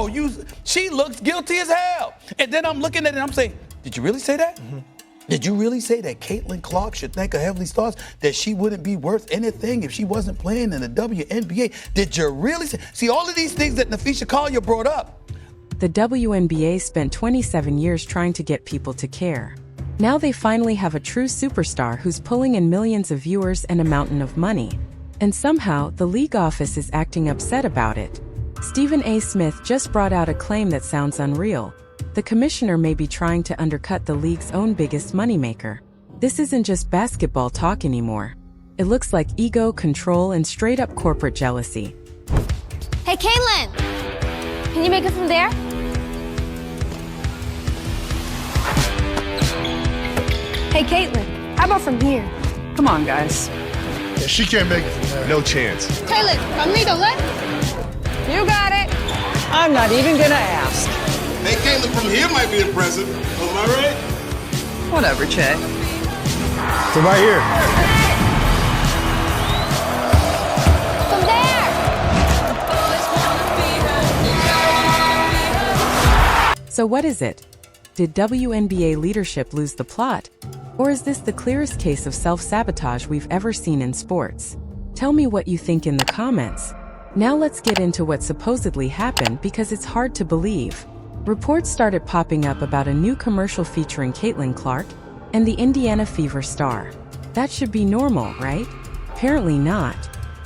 no, she looks guilty as hell. And then I'm looking at it and I'm saying, did you really say that? Mm-hmm. Did you really say that Caitlin Clark should thank her Heavenly Stars that she wouldn't be worth anything if she wasn't playing in the WNBA? Did you really say? See, all of these things that Nafisha Collier brought up. The WNBA spent 27 years trying to get people to care. Now they finally have a true superstar who's pulling in millions of viewers and a mountain of money. And somehow, the league office is acting upset about it. Stephen A. Smith just brought out a claim that sounds unreal. The commissioner may be trying to undercut the league's own biggest moneymaker. This isn't just basketball talk anymore. It looks like ego, control, and straight-up corporate jealousy. Hey, Caitlin! Can you make it from there? Hey, Caitlin, how about from here? Come on, guys. Yeah, she can't make it from there. No chance. Caitlin, conmigo, let. You got it. I'm not even gonna ask. Hey, Caitlin from here might be impressive. Am I right? Whatever, Che. From right here. From there. So what is it? Did WNBA leadership lose the plot? Or is this the clearest case of self-sabotage we've ever seen in sports? Tell me what you think in the comments. Now let's get into what supposedly happened because it's hard to believe. Reports started popping up about a new commercial featuring Caitlin Clark and the Indiana Fever star. That should be normal, right? Apparently not.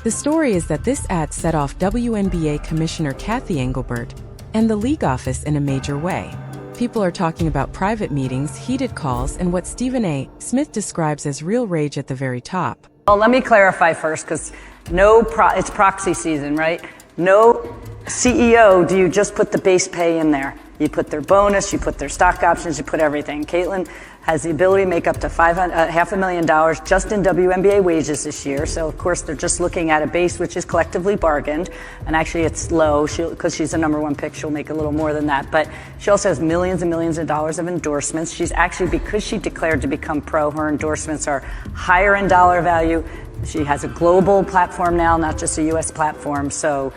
The story is that this ad set off WNBA Commissioner Cathy Engelbert and the league office in a major way. People are talking about private meetings, heated calls, and what Stephen A. Smith describes as real rage at the very top. Well, let me clarify first, because it's proxy season, right? No CEO do you just put the base pay in there. You put their bonus, you put their stock options, you put everything. Caitlin has the ability to make up to $500,000 just in WNBA wages this year. So, of course, they're just looking at a base which is collectively bargained. And actually, it's low because she's the #1 pick. She'll make a little more than that. But she also has millions and millions of dollars of endorsements. She's actually, because she declared to become pro, her endorsements are higher in dollar value. She has a global platform now, not just a U.S. platform. So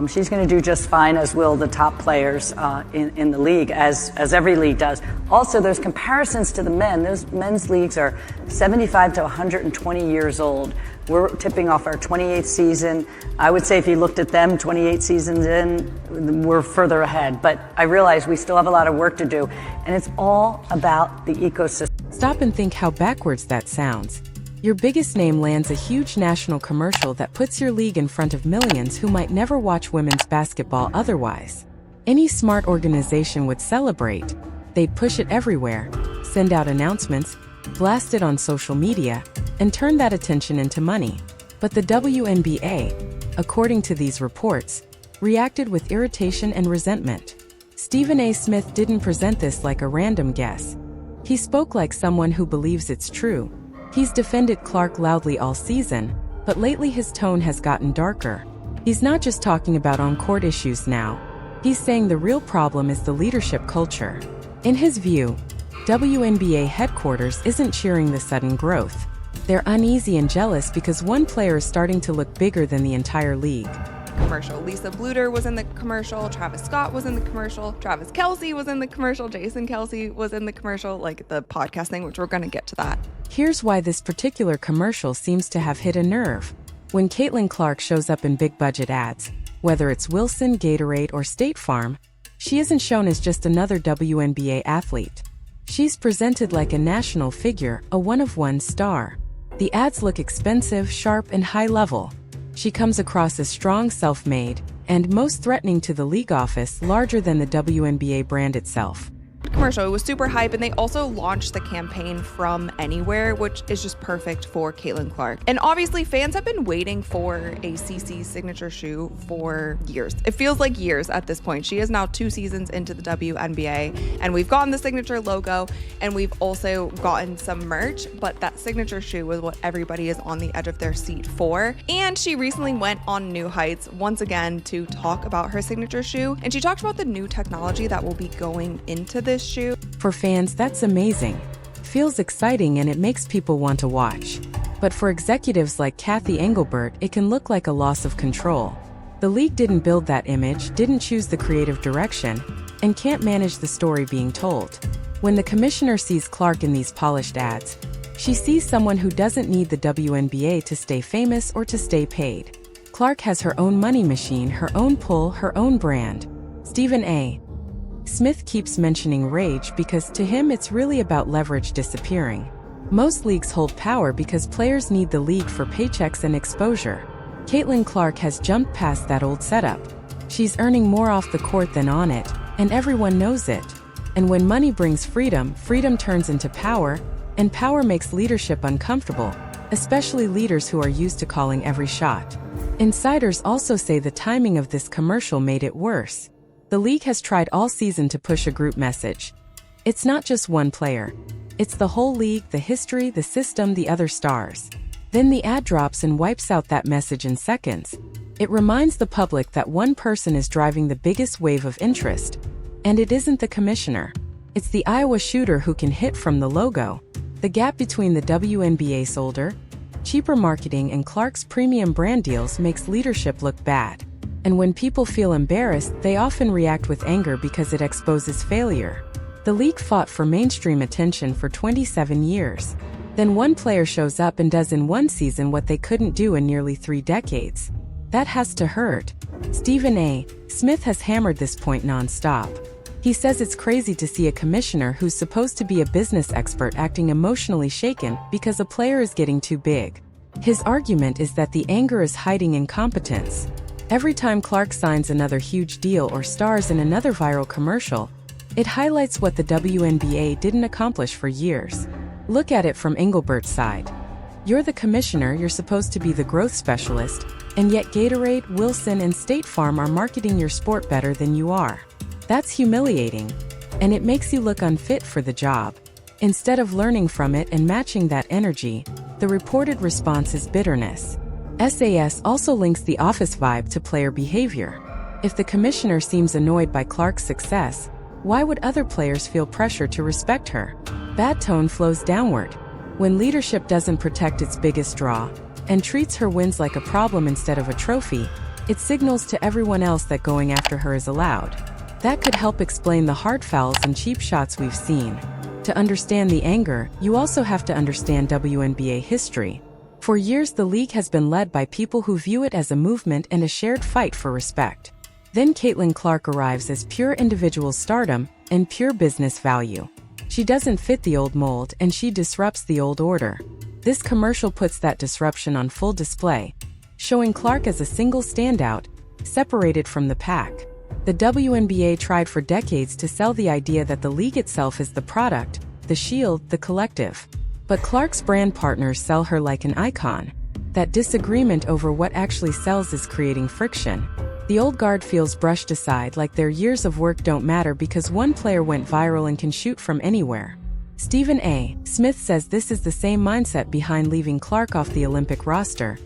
she's going to do just fine, as will the top players in the league, as every league does. Also, there's comparisons to the men. Those men's leagues are 75 to 120 years old. We're tipping off our 28th season. I would say if you looked at them 28 seasons in, we're further ahead. But I realize we still have a lot of work to do, and it's all about the ecosystem. Stop and think how backwards that sounds. Your biggest name lands a huge national commercial that puts your league in front of millions who might never watch women's basketball otherwise. Any smart organization would celebrate. They'd push it everywhere, send out announcements, blast it on social media, and turn that attention into money. But the WNBA, according to these reports, reacted with irritation and resentment. Stephen A. Smith didn't present this like a random guess. He spoke like someone who believes it's true. He's defended Clark loudly all season, but lately his tone has gotten darker. He's not just talking about on-court issues now. He's saying the real problem is the leadership culture. In his view, WNBA headquarters isn't cheering the sudden growth. They're uneasy and jealous because one player is starting to look bigger than the entire league. Commercial. Lisa Bluter was in the commercial, Travis Scott was in the commercial, Travis Kelce was in the commercial, Jason Kelce was in the commercial, like the podcast thing, which we're going to get to that. Here's why this particular commercial seems to have hit a nerve. When Caitlin Clark shows up in big budget ads, whether it's Wilson, Gatorade, or State Farm, she isn't shown as just another WNBA athlete. She's presented like a national figure, a one-of-one star. The ads look expensive, sharp, and high-level. She comes across as strong, self-made, and most threatening to the league office, larger than the WNBA brand itself. Commercial, it was super hype, and they also launched the campaign From Anywhere, which is just perfect for Caitlin Clark. And obviously fans have been waiting for a CC signature shoe for years. It feels like years at this point. She is now 2 seasons into the WNBA, and we've gotten the signature logo, and we've also gotten some merch, but that signature shoe is what everybody is on the edge of their seat for. And she recently went on New Heights once again to talk about her signature shoe, and she talked about the new technology that will be going into this shoe. For fans, that's amazing. Feels exciting and it makes people want to watch. But for executives like Cathy Engelbert, it can look like a loss of control. The league didn't build that image, didn't choose the creative direction, and can't manage the story being told. When the commissioner sees Clark in these polished ads, she sees someone who doesn't need the WNBA to stay famous or to stay paid. Clark has her own money machine, her own pull, her own brand. Stephen A. Smith keeps mentioning rage because to him it's really about leverage disappearing. Most leagues hold power because players need the league for paychecks and exposure. Caitlin Clark has jumped past that old setup. She's earning more off the court than on it, and everyone knows it. And when money brings freedom, freedom turns into power, and power makes leadership uncomfortable, especially leaders who are used to calling every shot. Insiders also say the timing of this commercial made it worse. The league has tried all season to push a group message. It's not just one player. It's the whole league, the history, the system, the other stars. Then the ad drops and wipes out that message in seconds. It reminds the public that one person is driving the biggest wave of interest. And it isn't the commissioner. It's the Iowa shooter who can hit from the logo. The gap between the WNBA's older, cheaper marketing and Clark's premium brand deals makes leadership look bad. And when people feel embarrassed, they often react with anger because it exposes failure. The league fought for mainstream attention for 27 years. Then one player shows up and does in one season what they couldn't do in nearly 3 decades. That has to hurt. Stephen A. Smith has hammered this point non-stop. He says it's crazy to see a commissioner who's supposed to be a business expert acting emotionally shaken because a player is getting too big. His argument is that the anger is hiding incompetence. Every time Clark signs another huge deal or stars in another viral commercial, it highlights what the WNBA didn't accomplish for years. Look at it from Engelbert's side. You're the commissioner, you're supposed to be the growth specialist, and yet Gatorade, Wilson, and State Farm are marketing your sport better than you are. That's humiliating, and it makes you look unfit for the job. Instead of learning from it and matching that energy, the reported response is bitterness. SAS also links the office vibe to player behavior. If the commissioner seems annoyed by Clark's success, why would other players feel pressure to respect her? Bad tone flows downward. When leadership doesn't protect its biggest draw and treats her wins like a problem instead of a trophy, it signals to everyone else that going after her is allowed. That could help explain the hard fouls and cheap shots we've seen. To understand the anger, you also have to understand WNBA history. For years, the league has been led by people who view it as a movement and a shared fight for respect. Then Caitlin Clark arrives as pure individual stardom and pure business value. She doesn't fit the old mold and she disrupts the old order. This commercial puts that disruption on full display, showing Clark as a single standout, separated from the pack. The WNBA tried for decades to sell the idea that the league itself is the product, the shield, the collective. But Clark's brand partners sell her like an icon. That disagreement over what actually sells is creating friction. The old guard feels brushed aside, like their years of work don't matter because one player went viral and can shoot from anywhere. Stephen A. Smith says this is the same mindset behind leaving Clark off the Olympic roster.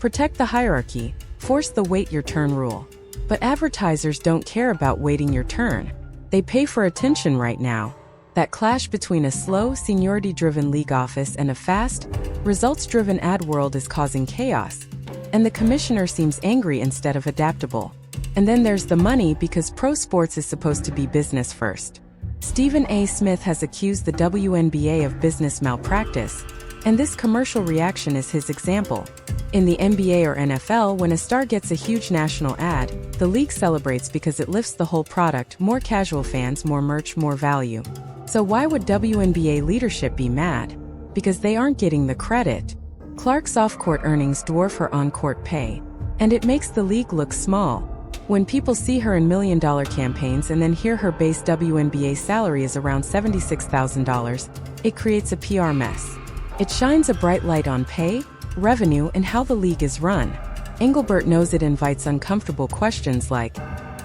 Protect the hierarchy, force the wait your turn rule. But advertisers don't care about waiting your turn. They pay for attention right now. That clash between a slow, seniority-driven league office and a fast, results-driven ad world is causing chaos. And the commissioner seems angry instead of adaptable. And then there's the money because pro sports is supposed to be business first. Stephen A. Smith has accused the WNBA of business malpractice, and this commercial reaction is his example. In the NBA or NFL, when a star gets a huge national ad, the league celebrates because it lifts the whole product, more casual fans, more merch, more value. So why would WNBA leadership be mad? Because they aren't getting the credit. Clark's off-court earnings dwarf her on-court pay, and it makes the league look small. When people see her in million-dollar campaigns and then hear her base WNBA salary is around $76,000, it creates a PR mess. It shines a bright light on pay, revenue, and how the league is run. Engelbert knows it invites uncomfortable questions like,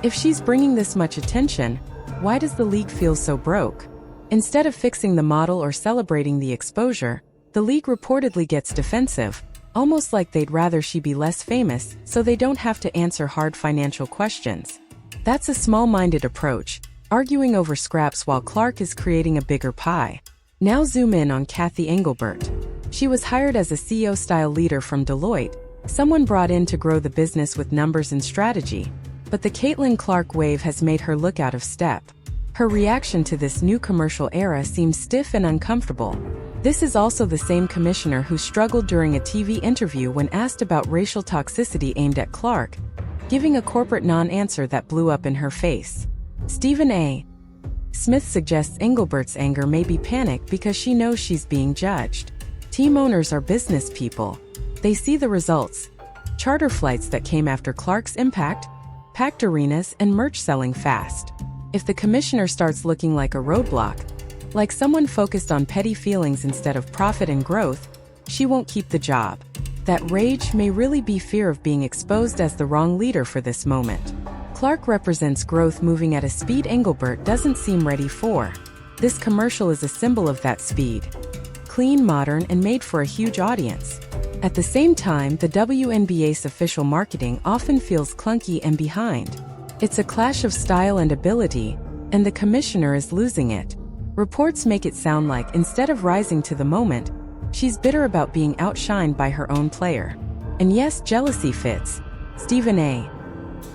if she's bringing this much attention, why does the league feel so broke? Instead of fixing the model or celebrating the exposure, the league reportedly gets defensive, almost like they'd rather she be less famous so they don't have to answer hard financial questions. That's a small-minded approach, arguing over scraps while Clark is creating a bigger pie. Now zoom in on Cathy Engelbert. She was hired as a CEO-style leader from Deloitte, Someone brought in to grow the business with numbers and strategy, but the Caitlin Clark wave has made her look out of step. Her reaction to this new commercial era seems stiff and uncomfortable. This is also the same commissioner who struggled during a TV interview when asked about racial toxicity aimed at Clark, giving a corporate non-answer that blew up in her face. Stephen A. Smith suggests Engelbert's anger may be panic because she knows she's being judged. Team owners are business people. They see the results. Charter flights that came after Clark's impact, packed arenas, and merch selling fast. If the commissioner starts looking like a roadblock, like someone focused on petty feelings instead of profit and growth, she won't keep the job. That rage may really be fear of being exposed as the wrong leader for this moment. Clark represents growth moving at a speed Engelbert doesn't seem ready for. This commercial is a symbol of that speed. Clean, modern, and made for a huge audience. At the same time, the WNBA's official marketing often feels clunky and behind. It's a clash of style and ability, and the commissioner is losing it. Reports make it sound like, instead of rising to the moment, she's bitter about being outshined by her own player. And yes, jealousy fits. Stephen A.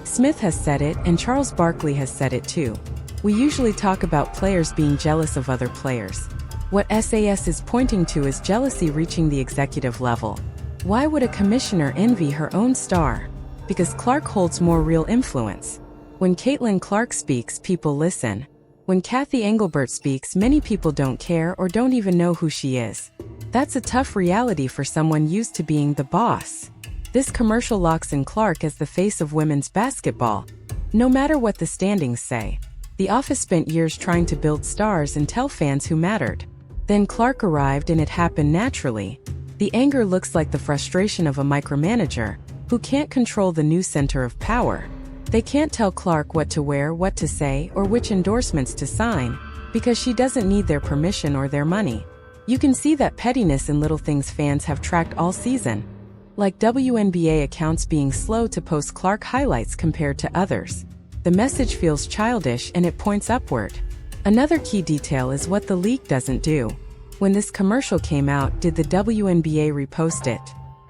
Smith has said it, and Charles Barkley has said it too. We usually talk about players being jealous of other players. What SAS is pointing to is jealousy reaching the executive level. Why would a commissioner envy her own star? Because Clark holds more real influence. When Caitlin Clark speaks, people listen. When Cathy Engelbert speaks, many people don't care or don't even know who she is. That's a tough reality for someone used to being the boss. This commercial locks in Clark as the face of women's basketball. No matter what the standings say. The office spent years trying to build stars and tell fans who mattered. Then Clark arrived and it happened naturally. The anger looks like the frustration of a micromanager who can't control the new center of power. They can't tell Clark what to wear, what to say, or which endorsements to sign, because she doesn't need their permission or their money. You can see that pettiness in little things fans have tracked all season. Like WNBA accounts being slow to post Clark highlights compared to others. The message feels childish and it points upward. Another key detail is what the league doesn't do. When this commercial came out, did the WNBA repost it?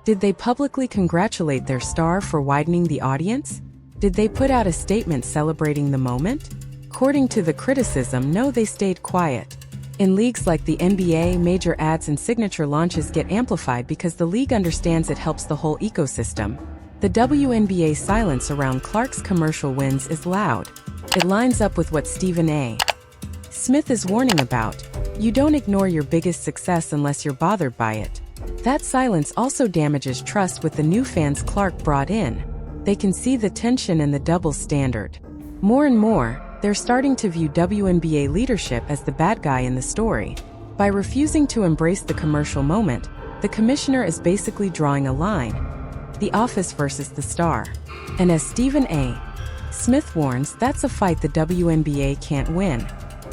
Did they publicly congratulate their star for widening the audience? Did they put out a statement celebrating the moment? According to the criticism, no, they stayed quiet. In leagues like the NBA, major ads and signature launches get amplified because the league understands it helps the whole ecosystem. The WNBA's silence around Clark's commercial wins is loud. It lines up with what Stephen A. Smith is warning about. You don't ignore your biggest success unless you're bothered by it. That silence also damages trust with the new fans Clark brought in. They can see the tension and the double standard. More and more, they're starting to view WNBA leadership as the bad guy in the story. By refusing to embrace the commercial moment, the commissioner is basically drawing a line. The office versus the star. And as Stephen A. Smith warns, that's a fight the WNBA can't win.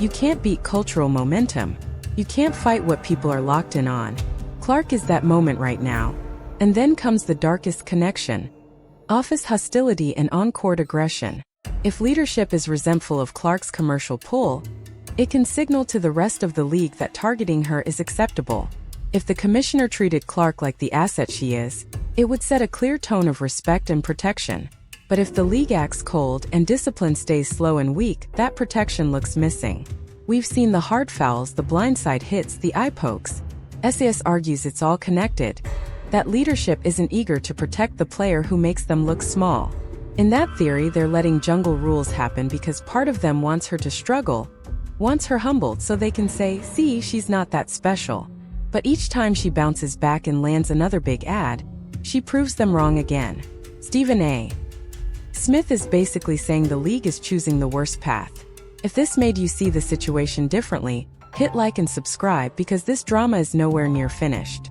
You can't beat cultural momentum. You can't fight what people are locked in on. Clark is that moment right now. And then comes the darkest connection. Office hostility and on-court aggression. If leadership is resentful of Clark's commercial pull, it can signal to the rest of the league that targeting her is acceptable. If the commissioner treated Clark like the asset she is, it would set a clear tone of respect and protection. But if the league acts cold and discipline stays slow and weak, that protection looks missing. We've seen the hard fouls, the blindside hits, the eye pokes. SAS argues it's all connected. That leadership isn't eager to protect the player who makes them look small. In that theory, they're letting jungle rules happen because part of them wants her to struggle, wants her humbled so they can say, see, she's not that special. But each time she bounces back and lands another big ad, she proves them wrong again. Stephen A. Smith is basically saying the league is choosing the worst path. If this made you see the situation differently, hit like and subscribe because this drama is nowhere near finished.